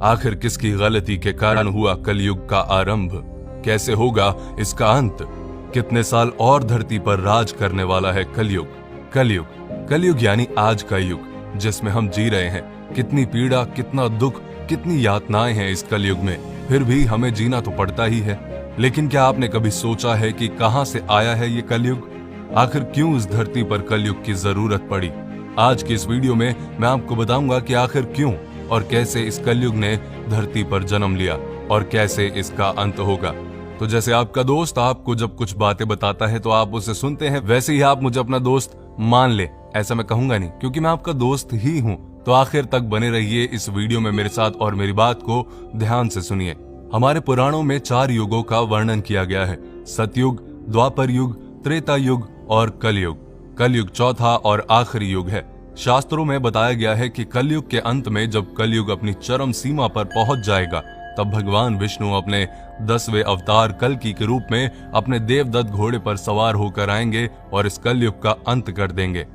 आखिर किसकी गलती के कारण हुआ कलयुग का आरंभ? कैसे होगा इसका अंत? कितने साल और धरती पर राज करने वाला है कलयुग? कलयुग यानी आज का युग जिसमें हम जी रहे हैं। कितनी पीड़ा, कितना दुख, कितनी यातनाएं हैं इस कलयुग में, फिर भी हमें जीना तो पड़ता ही है। लेकिन क्या आपने कभी सोचा है कि कहां से आया है ये कलयुग? आखिर क्यों इस धरती पर कलयुग की जरूरत पड़ी? आज की इस वीडियो में मैं आपको बताऊंगा कि आखिर क्यों और कैसे इस कलयुग ने धरती पर जन्म लिया और कैसे इसका अंत होगा। तो जैसे आपका दोस्त आपको जब कुछ बातें बताता है तो आप उसे सुनते हैं, वैसे ही आप मुझे अपना दोस्त मान ले, ऐसा मैं कहूंगा नहीं, क्योंकि मैं आपका दोस्त ही हूं। तो आखिर तक बने रहिए इस वीडियो में मेरे साथ और मेरी बात को ध्यान से सुनिए। हमारे पुराणों में 4 युगों का वर्णन किया गया है: सतयुग, द्वापर युग, त्रेता युग और कलयुग। कलयुग चौथा और आखिरी युग है। शास्त्रों में बताया गया है कि कलयुग के अंत में जब कलयुग अपनी चरम सीमा पर पहुंच जाएगा, तब भगवान विष्णु अपने 10वें अवतार कल्कि के रूप में अपने देवदत्त घोड़े पर सवार होकर आएंगे और इस कलयुग का अंत कर देंगे।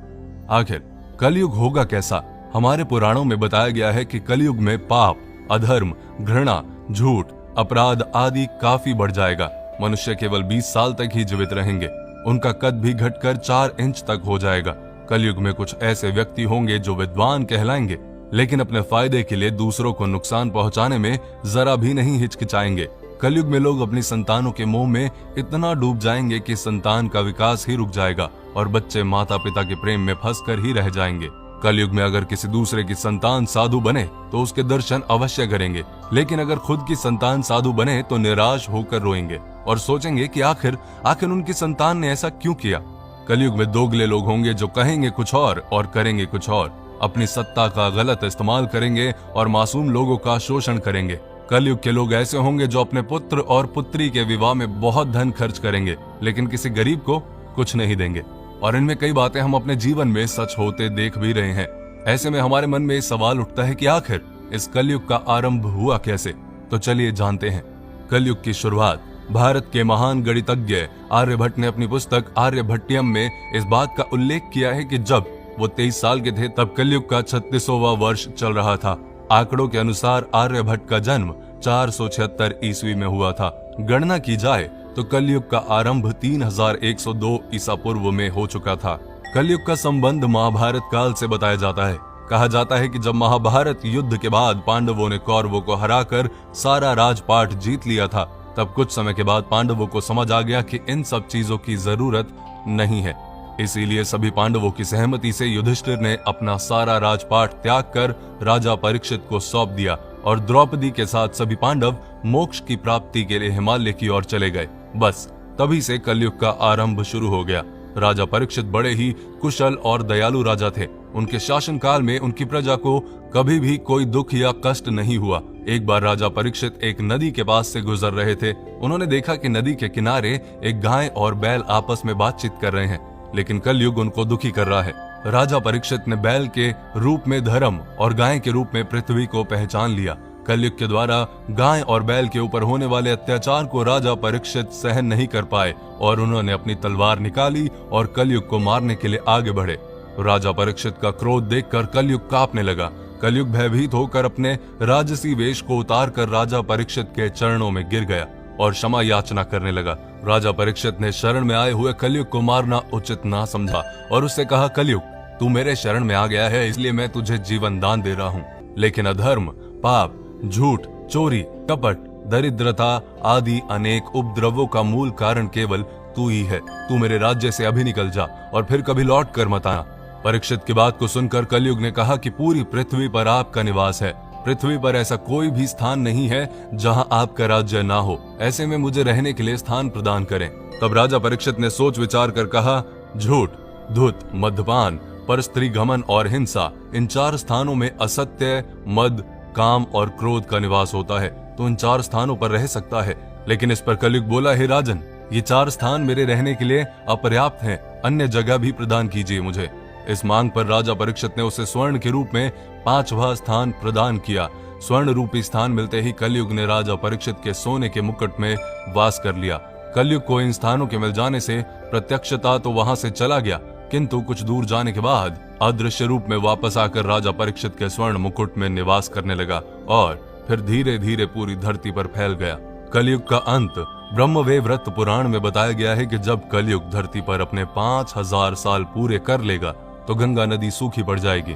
आखिर कलयुग होगा कैसा? हमारे पुराणों में बताया गया है कि कलयुग में पाप, अधर्म, घृणा, झूठ, अपराध आदि काफी बढ़ जाएगा। मनुष्य केवल 20 साल तक ही जीवित रहेंगे। उनका कद भी घटकर 4 इंच तक हो जाएगा। कलयुग में कुछ ऐसे व्यक्ति होंगे जो विद्वान कहलाएंगे, लेकिन अपने फायदे के लिए दूसरों को नुकसान पहुंचाने में जरा भी नहीं हिचकिचाएंगे। कलयुग में लोग अपनी संतानों के मोह में इतना डूब जाएंगे कि संतान का विकास ही रुक जाएगा और बच्चे माता पिता के प्रेम में फंसकर ही रह जाएंगे। कलयुग में अगर किसी दूसरे की संतान साधु बने तो उसके दर्शन अवश्य करेंगे, लेकिन अगर खुद की संतान साधु बने तो निराश होकर रोएंगे और सोचेंगे कि आखिर उनकी संतान ने ऐसा क्यों किया। कलयुग में दोगले लोग होंगे जो कहेंगे कुछ और करेंगे कुछ और, अपनी सत्ता का गलत इस्तेमाल करेंगे और मासूम लोगों का शोषण करेंगे। कलयुग के लोग ऐसे होंगे जो अपने पुत्र और पुत्री के विवाह में बहुत धन खर्च करेंगे, लेकिन किसी गरीब को कुछ नहीं देंगे। और इनमें कई बातें हम अपने जीवन में सच होते देख भी रहे हैं। ऐसे में हमारे मन में सवाल उठता है कि आखिर इस कलयुग का आरंभ हुआ कैसे? तो चलिए जानते हैं। कलयुग की शुरुआत भारत के महान गणितज्ञ आर्यभट्ट ने अपनी पुस्तक आर्यभट्टियम में इस बात का उल्लेख किया है कि जब वो 23 साल के थे तब कलयुग का 36वां वर्ष चल रहा था। आंकड़ों के अनुसार आर्यभट्ट का जन्म 476 ईस्वी में हुआ था। गणना की जाए तो कलयुग का आरंभ 3102 ईसा पूर्व में हो चुका था। कलयुग का संबंध महाभारत काल से बताया जाता है। कहा जाता है कि जब महाभारत युद्ध के बाद पांडवों ने कौरवों को हराकर सारा राजपाट जीत लिया था, तब कुछ समय के बाद पांडवों को समझ आ गया कि इन सब चीजों की जरूरत नहीं है। इसीलिए सभी पांडवों की सहमति से युधिष्ठिर ने अपना सारा राजपाट त्याग कर राजा परीक्षित को सौंप दिया और द्रौपदी के साथ सभी पांडव मोक्ष की प्राप्ति के लिए हिमालय की ओर चले गए। बस तभी से कलयुग का आरंभ शुरू हो गया। राजा परीक्षित बड़े ही कुशल और दयालु राजा थे। उनके शासनकाल में उनकी प्रजा को कभी भी कोई दुख या कष्ट नहीं हुआ। एक बार राजा परीक्षित एक नदी के पास से गुजर रहे थे। उन्होंने देखा कि नदी के किनारे एक गाय और बैल आपस में बातचीत कर रहे हैं, लेकिन कलयुग उनको दुखी कर रहा है। राजा परीक्षित ने बैल के रूप में धर्म और गाय के रूप में पृथ्वी को पहचान लिया। कलयुग के द्वारा गाय और बैल के ऊपर होने वाले अत्याचार को राजा परीक्षित सहन नहीं कर पाए और उन्होंने अपनी तलवार निकाली और कलयुग को मारने के लिए आगे बढ़े। राजा परीक्षित का क्रोध देखकर कलयुग कांपने लगा। कलयुग भयभीत होकर अपने राजसी वेश को उतार कर राजा परीक्षित के चरणों में गिर गया और क्षमा याचना करने लगा। राजा परीक्षित ने शरण में आए हुए कलयुग को मारना उचित ना समझा और उससे कहा, कलयुग तू मेरे शरण में आ गया है, इसलिए मैं तुझे जीवन दान दे रहा हूँ, लेकिन अधर्म, पाप, झूठ, चोरी, कपट, दरिद्रता आदि अनेक उपद्रवों का मूल कारण केवल तू ही है। तू मेरे राज्य से अभी निकल जा और फिर कभी लौट कर मत आना। परीक्षित की बात को सुनकर कलयुग ने कहा कि पूरी पृथ्वी पर आपका निवास है। पृथ्वी पर ऐसा कोई भी स्थान नहीं है जहां आपका राज्य ना हो। ऐसे में मुझे रहने के लिए स्थान प्रदान करें। तब राजा परीक्षित ने सोच विचार कर कहा, झूठ, धूत, मद्यपान, परस्त्री गमन और हिंसा, इन 4 स्थानों में असत्य, मद, काम और क्रोध का निवास होता है, तो इन 4 स्थानों पर रह सकता है। लेकिन इस पर कलयुग बोला, हे राजन, ये 4 स्थान मेरे रहने के लिए अपर्याप्त हैं, अन्य जगह भी प्रदान कीजिए मुझे। इस मांग पर राजा परीक्षित ने उसे स्वर्ण के रूप में 5वां स्थान प्रदान किया। स्वर्ण रूपी स्थान मिलते ही कलयुग ने राजा परीक्षित के सोने के मुकुट में वास कर लिया। कलयुग को इन स्थानों के मिल जाने से प्रत्यक्षता तो वहां से चला गया, किंतु कुछ दूर जाने के बाद अदृश्य रूप में वापस आकर राजा परीक्षित के स्वर्ण मुकुट में निवास करने लगा और फिर धीरे धीरे पूरी धरती पर फैल गया। कलयुग का अंत ब्रह्मवैवर्त पुराण में बताया गया है कि जब कलयुग धरती पर अपने 5000 साल पूरे कर लेगा तो गंगा नदी सूखी पड़ जाएगी।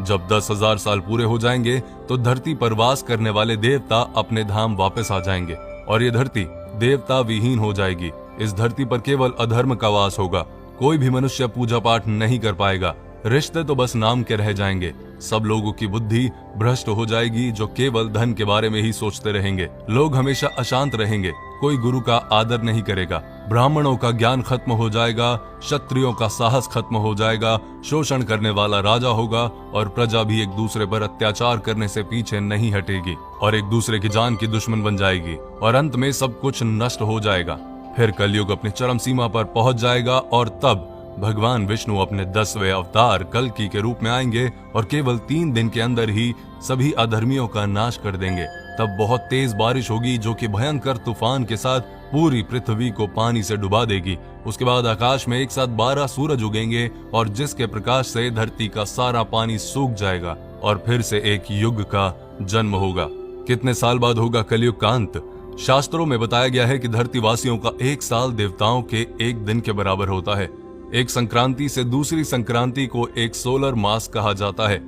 जब 10,000 साल पूरे हो जाएंगे तो धरती पर वास करने वाले देवता अपने धाम वापस आ जाएंगे और ये धरती देवता विहीन हो जाएगी। इस धरती पर केवल अधर्म का वास होगा। कोई भी मनुष्य पूजा पाठ नहीं कर पाएगा। रिश्ते तो बस नाम के रह जाएंगे। सब लोगों की बुद्धि भ्रष्ट हो जाएगी जो केवल धन के बारे में ही सोचते रहेंगे। लोग हमेशा अशांत रहेंगे। कोई गुरु का आदर नहीं करेगा। ब्राह्मणों का ज्ञान खत्म हो जाएगा। क्षत्रियों का साहस खत्म हो जाएगा। शोषण करने वाला राजा होगा और प्रजा भी एक दूसरे पर अत्याचार करने से पीछे नहीं हटेगी और एक दूसरे की जान की दुश्मन बन जाएगी और अंत में सब कुछ नष्ट हो जाएगा। फिर कलयुग अपनी चरम सीमा पर पहुंच जाएगा और तब भगवान विष्णु अपने 10वें अवतार कल्कि के रूप में आएंगे और केवल 3 दिन के अंदर ही सभी अधर्मियों का नाश कर देंगे। तब बहुत तेज बारिश होगी जो कि भयंकर तूफान के साथ पूरी पृथ्वी को पानी से डुबा देगी। उसके बाद आकाश में एक साथ 12 सूरज उगेंगे और जिसके प्रकाश से धरती का सारा पानी सूख जाएगा और फिर से एक युग का जन्म होगा। कितने साल बाद होगा कलयुग का अंत? शास्त्रों में बताया गया है कि धरती वासियों का 1 साल देवताओं के 1 दिन के बराबर होता है। एक संक्रांति से दूसरी संक्रांति को एक सोलर मास कहा जाता है।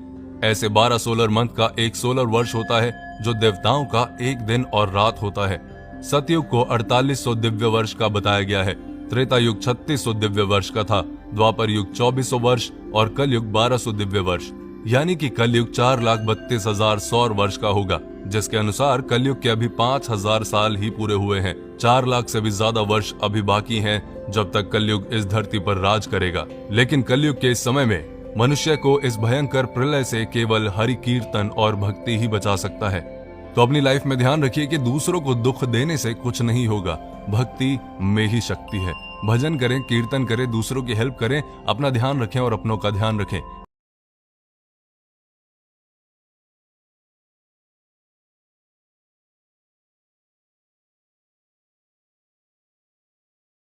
ऐसे 12 सोलर मंथ का एक सोलर वर्ष होता है जो देवताओं का 1 दिन और रात होता है। सतयुग को 4800 दिव्य वर्ष का बताया गया है। त्रेता युग 3600 दिव्य वर्ष का था। द्वापर युग 2400 वर्ष और कलयुग 1200 दिव्य वर्ष, यानी कि कलयुग 4,32,000 सौर वर्ष का होगा, जिसके अनुसार कलयुग के अभी 5000 साल ही पूरे हुए हैं। 4 लाख से भी ज्यादा वर्ष अभी बाकी हैं जब तक कलयुग इस धरती पर राज करेगा। लेकिन कलयुग के इस समय में मनुष्य को इस भयंकर प्रलय से केवल हरि कीर्तन और भक्ति ही बचा सकता है। तो अपनी लाइफ में ध्यान रखिए कि दूसरों को दुख देने से कुछ नहीं होगा। भक्ति में ही शक्ति है। भजन करें, कीर्तन करें, दूसरों की हेल्प करें, अपना ध्यान रखें और अपनों का ध्यान रखें।